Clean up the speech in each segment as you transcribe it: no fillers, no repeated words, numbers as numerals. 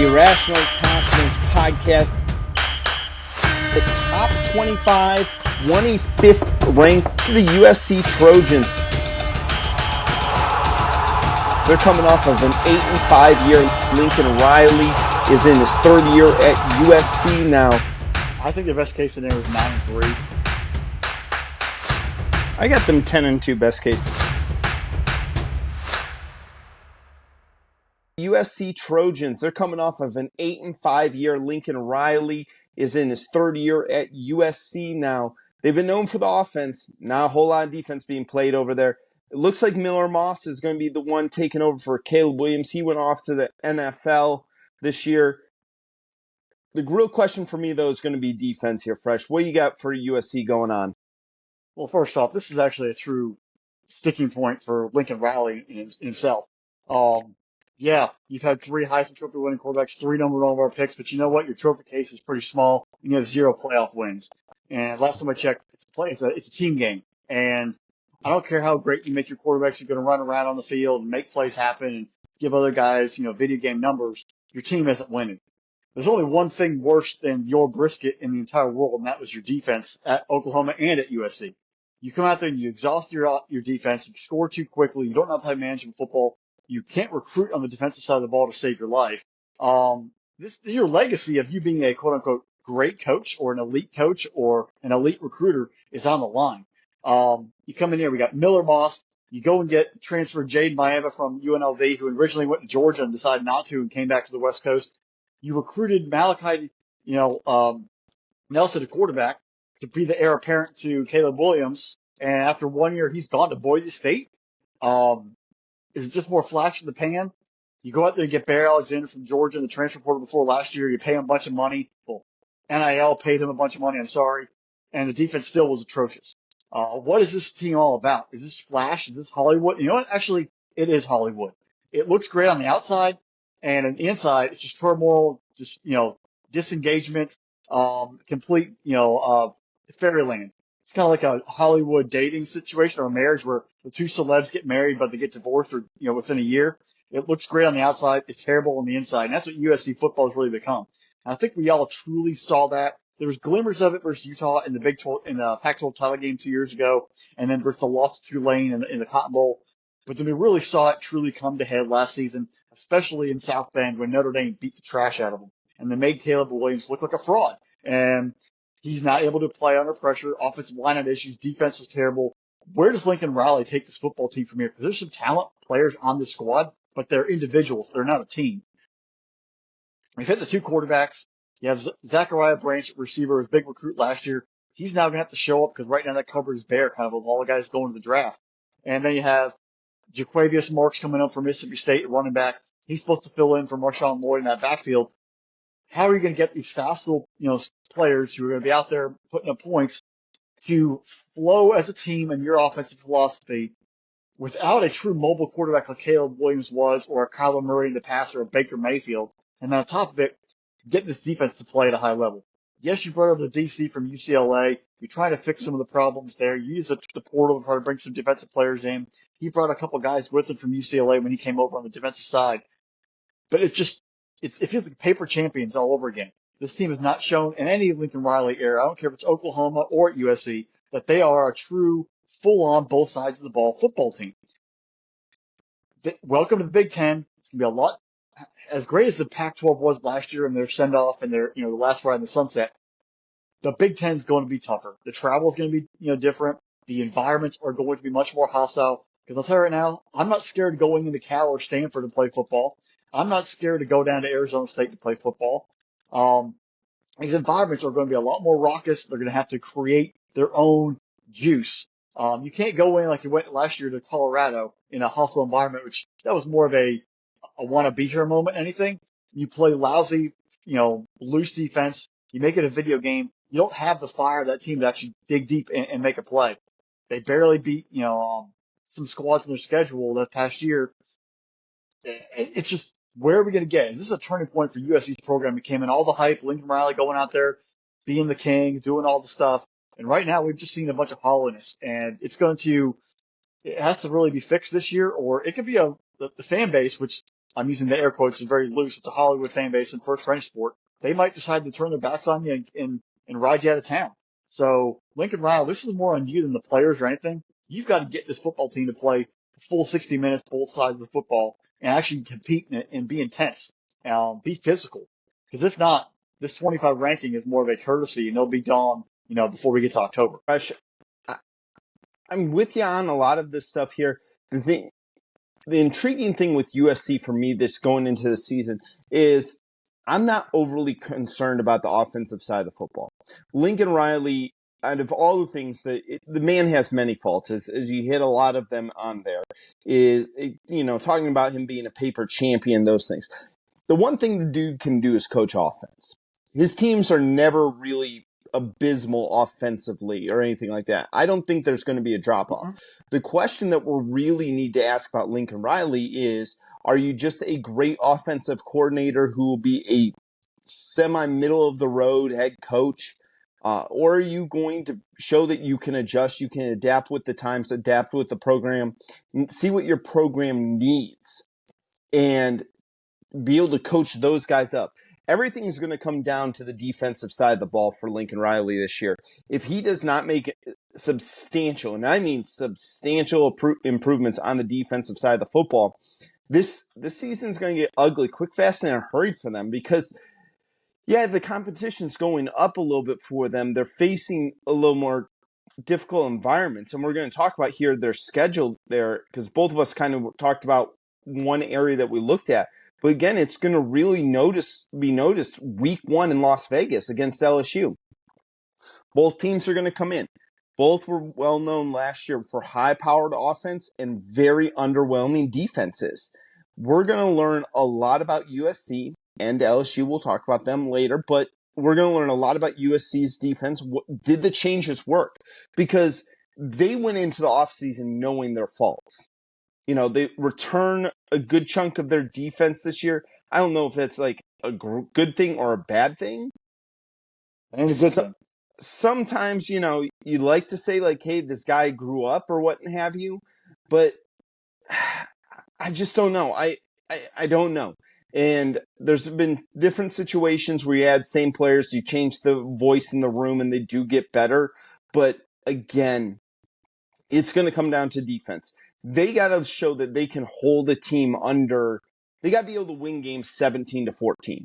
Irrational Confidence Podcast. The top 25, 25th ranked to the USC Trojans. They're coming off of an 8-5 year. Lincoln Riley is in his third year at USC now. I think the best case scenario is 9-3. I got them 10-2 best case. USC Trojans, they're coming off of an 8-5 year. Lincoln Riley is in his third year at USC now. They've been known for the offense, not a whole lot of defense being played over there. It looks like Miller Moss is going to be the one taking over for Caleb Williams. He went off to the NFL this year. The real question for me, though, is going to be defense here, Fresh. What you got for USC going on? Well, first off, this is actually a true sticking point for Lincoln Riley in himself. Yeah, you've had 3 Heisman Trophy winning quarterbacks, 3 number 1 overall picks, but you know what? Your trophy case is pretty small. You have 0 playoff wins. And last time I checked, it's a team game. And I don't care how great you make your quarterbacks, you're going to run around on the field and make plays happen and give other guys, video game numbers. Your team isn't winning. There's only one thing worse than your brisket in the entire world, and that was your defense at Oklahoma and at USC. You come out there and you exhaust your defense, you score too quickly, you don't know how to play management football, you can't recruit on the defensive side of the ball to save your life. Your legacy of you being a quote unquote great coach or an elite coach or an elite recruiter is on the line. You come in here, we got Miller Moss, you go and get transferred Jaden Maeva from UNLV, who originally went to Georgia and decided not to and came back to the West Coast. You recruited Malachi, Nelson, a quarterback, to be the heir apparent to Caleb Williams. And after 1 year, he's gone to Boise State. Is it just more flash in the pan? You go out there and get Barry Alexander from Georgia in the transfer portal before last year. You pay him a bunch of money. Well, NIL paid him a bunch of money. I'm sorry. And the defense still was atrocious. What is this team all about? Is this flash? Is this Hollywood? You know what? Actually, it is Hollywood. It looks great on the outside. And on the inside, it's just turmoil, just, disengagement, complete, fairyland. It's kind of like a Hollywood dating situation or a marriage where the 2 celebs get married, but they get divorced or, within a year. It looks great on the outside. It's terrible on the inside. And that's what USC football has really become. And I think we all truly saw that. There was glimmers of it versus Utah in the Pac-12 title game 2 years ago, and then versus the loss to Tulane in the Cotton Bowl. But then we really saw it truly come to head last season, especially in South Bend when Notre Dame beat the trash out of them. And they made Caleb Williams look like a fraud. And he's not able to play under pressure. Offensive line had issues. Defense was terrible. Where does Lincoln Riley take this football team from here? Because there's some talent players on this squad, but they're individuals. They're not a team. We've hit the 2 quarterbacks. You have Zachariah Branch, receiver, was a big recruit last year. He's now going to have to show up because right now that cover is bare kind of all the guys going to the draft. And then you have Jaquavius Marks coming up from Mississippi State, running back. He's supposed to fill in for Marshawn Lloyd in that backfield. How are you going to get these fast little, players who are going to be out there putting up points to flow as a team in your offensive philosophy without a true mobile quarterback like Caleb Williams was, or a Kyler Murray in the past, or a Baker Mayfield? And then on top of it, get this defense to play at a high level. Yes, you brought over the DC from UCLA. You're trying to fix some of the problems there. You use the portal to try to bring some defensive players in. He brought a couple guys with him from UCLA when he came over on the defensive side. But it feels like paper champions all over again. This team has not shown in any Lincoln Riley era, I don't care if it's Oklahoma or at USC, that they are a true, full-on, both sides of the ball football team. Welcome to the Big Ten. It's going to be a lot. As great as the Pac-12 was last year and their send-off and their, the last ride in the sunset, the Big Ten is going to be tougher. The travel is going to be, different. The environments are going to be much more hostile. Because I'll tell you right now, I'm not scared of going into Cal or Stanford to play football. I'm not scared to go down to Arizona State to play football. These environments are going to be a lot more raucous. They're going to have to create their own juice. You can't go in like you went last year to Colorado in a hostile environment, which that was more of a want to be here moment than anything. You play lousy, loose defense. You make it a video game. You don't have the fire of that team to actually dig deep and make a play. They barely beat, some squads in their schedule that past year. It's just, where are we going to get? Is this a turning point for USC's program? It came in all the hype, Lincoln Riley going out there, being the king, doing all the stuff. And right now we've just seen a bunch of hollowness, and it has to really be fixed this year, or it could be the fan base, which I'm using the air quotes, is very loose. It's a Hollywood fan base and first French sport. They might decide to turn their backs on you and ride you out of town. So Lincoln Riley, this is more on you than the players or anything. You've got to get this football team to play full 60 minutes, both sides of the football, and actually compete in it and be intense, be physical. Because if not, this 25 ranking is more of a courtesy, and they'll be gone, before we get to October. Rush, I'm with you on a lot of this stuff here. The intriguing thing with USC for me that's going into the season is I'm not overly concerned about the offensive side of the football. Lincoln Riley, out of all the things the man has many faults, as you hit a lot of them on there, is, talking about him being a paper champion, those things. The one thing the dude can do is coach offense. His teams are never really abysmal offensively or anything like that. I don't think there's going to be a drop off. The question that we really need to ask about Lincoln Riley is, are you just a great offensive coordinator who will be a semi-middle of the road head coach? Or are you going to show that you can adjust, you can adapt with the times, adapt with the program, see what your program needs, and be able to coach those guys up? Everything's going to come down to the defensive side of the ball for Lincoln Riley this year. If he does not make substantial, and I mean substantial improvements on the defensive side of the football, this season is going to get ugly quick, fast, and in a hurry for them because, yeah, the competition's going up a little bit for them. They're facing a little more difficult environments, and we're going to talk about here their schedule there because both of us kind of talked about one area that we looked at. But again, it's going to really be noticed week 1 in Las Vegas against LSU. Both teams are going to come in. Both were well known last year for high-powered offense and very underwhelming defenses. We're going to learn a lot about USC and LSU. We'll talk about them later, but we're going to learn a lot about USC's defense. Did the changes work? Because they went into the offseason knowing their faults. They return a good chunk of their defense this year. I don't know if that's like a good thing or a bad thing. Ain't a good thing. Sometimes, you like to say like, hey, this guy grew up or what have you, but I just don't know. I don't know. And there's been different situations where you add same players, you change the voice in the room and they do get better. But again, it's going to come down to defense. They got to show that they can hold a team under. They got to be able to win games 17-14.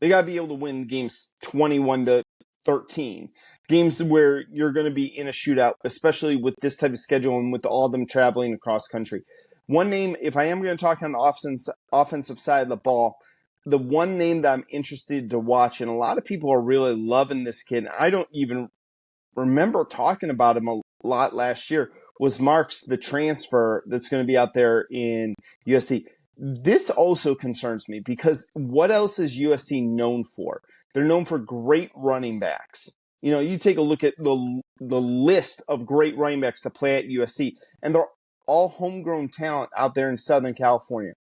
They got to be able to win games 21-13. Games where you're going to be in a shootout, especially with this type of schedule and with all of them traveling across country. One name, if I am going to talk on the offensive side of the ball, the one name that I'm interested to watch, and a lot of people are really loving this kid, I don't even remember talking about him a lot last year, was Marks, the transfer that's going to be out there in USC. This also concerns me because what else is USC known for? They're known for great running backs. You take a look at the list of great running backs to play at USC, and they're all homegrown talent out there in Southern California.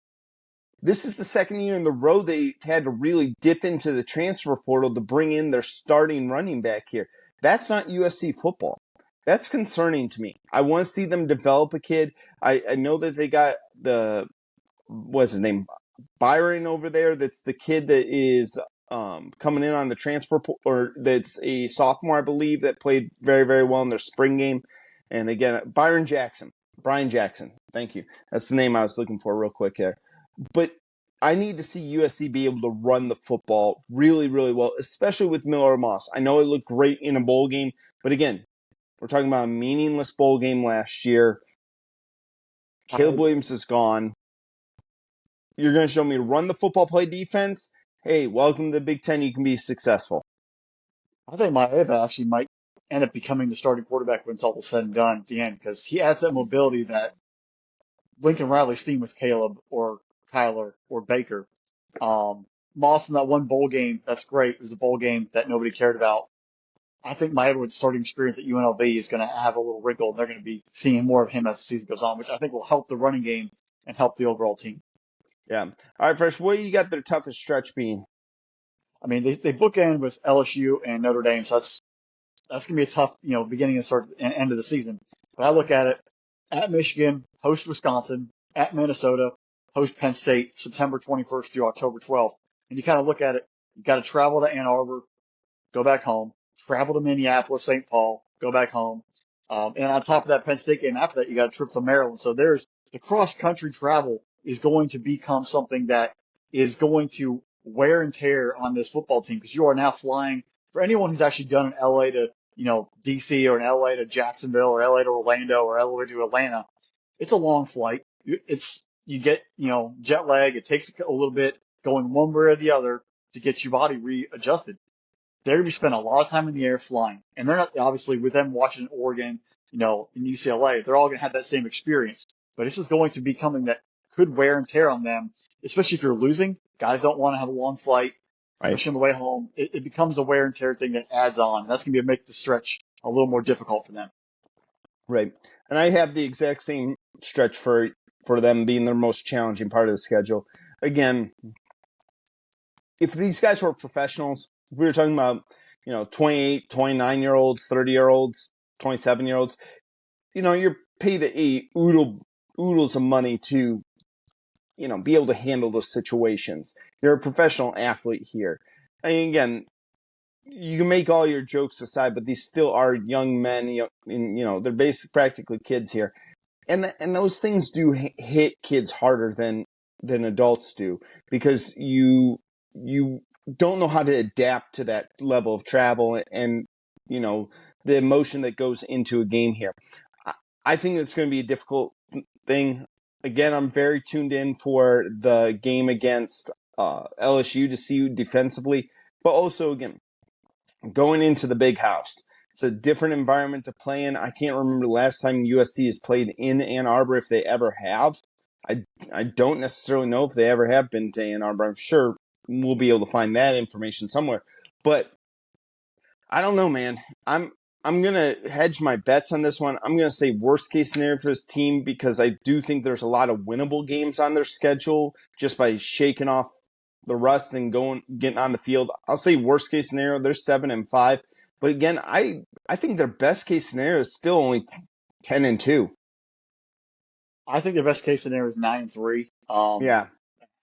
This is the second year in the row they've had to really dip into the transfer portal to bring in their starting running back here. That's not USC football. That's concerning to me. I want to see them develop a kid. I know that they got what's his name? Byron over there. That's the kid that is coming in on the transfer, or that's a sophomore, I believe, that played very, very well in their spring game. And again, Brian Jackson. Thank you. That's the name I was looking for real quick there. But I need to see USC be able to run the football really, really well, especially with Miller Moss. I know it looked great in a bowl game, but again, we're talking about a meaningless bowl game last year. Caleb Williams is gone. You're going to show me run the football, play defense? Hey, welcome to the Big Ten. You can be successful. I think Maeva actually might end up becoming the starting quarterback when it's all said and done at the end because he has that mobility that Lincoln Riley's theme with Caleb or Kyler or Baker. Moss in that one bowl game, that's great. It was a bowl game that nobody cared about. I think my Edwards starting experience at UNLV is going to have a little wrinkle, and they're going to be seeing more of him as the season goes on, which I think will help the running game and help the overall team. Yeah. All right, Fresh, what do you got their toughest stretch being? I mean, they bookend with LSU and Notre Dame, so that's going to be a tough, beginning and start and end of the season. But I look at it at Michigan, host Wisconsin, at Minnesota, host Penn State September 21st through October 12th. And you kind of look at it, you got to travel to Ann Arbor, go back home, travel to Minneapolis, St. Paul, go back home. And on top of that Penn State game, after that, you got a trip to Maryland. So there's the cross country travel is going to become something that is going to wear and tear on this football team because you are now flying for anyone who's actually done an LA to, DC or an LA to Jacksonville or LA to Orlando or LA to Atlanta. It's a long flight. You get, jet lag. It takes a little bit going one way or the other to get your body readjusted. They're going to be spending a lot of time in the air flying. And they're not, obviously, with them watching Oregon, in UCLA, they're all going to have that same experience. But this is going to be something that could wear and tear on them, especially if you're losing. Guys don't want to have a long flight, Right. especially on the way home. It becomes a wear and tear thing that adds on. That's going to make the stretch a little more difficult for them. Right. And I have the exact same stretch for them being their most challenging part of the schedule. Again, if these guys were professionals, if we were talking about, 28, 29-year-olds, 30-year-olds, 27-year-olds, you're paid to oodles of money to, be able to handle those situations. You're a professional athlete here. And again, you can make all your jokes aside, but these still are young men, they're practically kids here. And those things do hit kids harder than adults do because you don't know how to adapt to that level of travel and the emotion that goes into a game here. I think it's going to be a difficult thing. Again, I'm very tuned in for the game against LSU to see defensively, but also again going into the big house. It's a different environment to play in. I can't remember the last time USC has played in Ann Arbor, if they ever have. I don't necessarily know if they ever have been to Ann Arbor. I'm sure we'll be able to find that information somewhere. But I don't know, man. I'm gonna hedge my bets on this one. I'm gonna say worst case scenario for this team because I do think there's a lot of winnable games on their schedule just by shaking off the rust and getting on the field. I'll say worst case scenario, they're 7-5. But again, I think their best case scenario is still only 10-2. I think their best case scenario is 9-3. Yeah,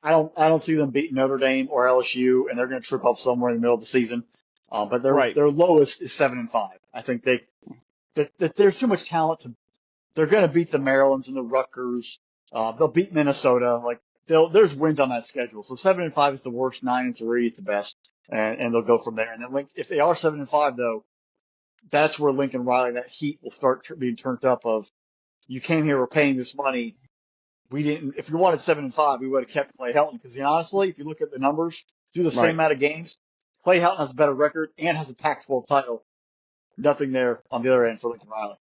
I don't see them beating Notre Dame or LSU, and they're going to trip up somewhere in the middle of the season. But right, their lowest is 7-5. I think that there's too much talent to. They're going to beat the Marylands and the Rutgers. They'll beat Minnesota. Like there's wins on that schedule. So 7-5 is the worst. 9-3 is the best, and they'll go from there. And then if they are 7-5 though, that's where Lincoln Riley, that heat will start being turned up. Of you came here, we're paying this money. We didn't. If we wanted 7-5, we would have kept Clay Helton. Because honestly, if you look at the numbers, through the same right. amount of games, Clay Helton has a better record and has a Pac-12 title. Nothing there on the other end for Lincoln Riley.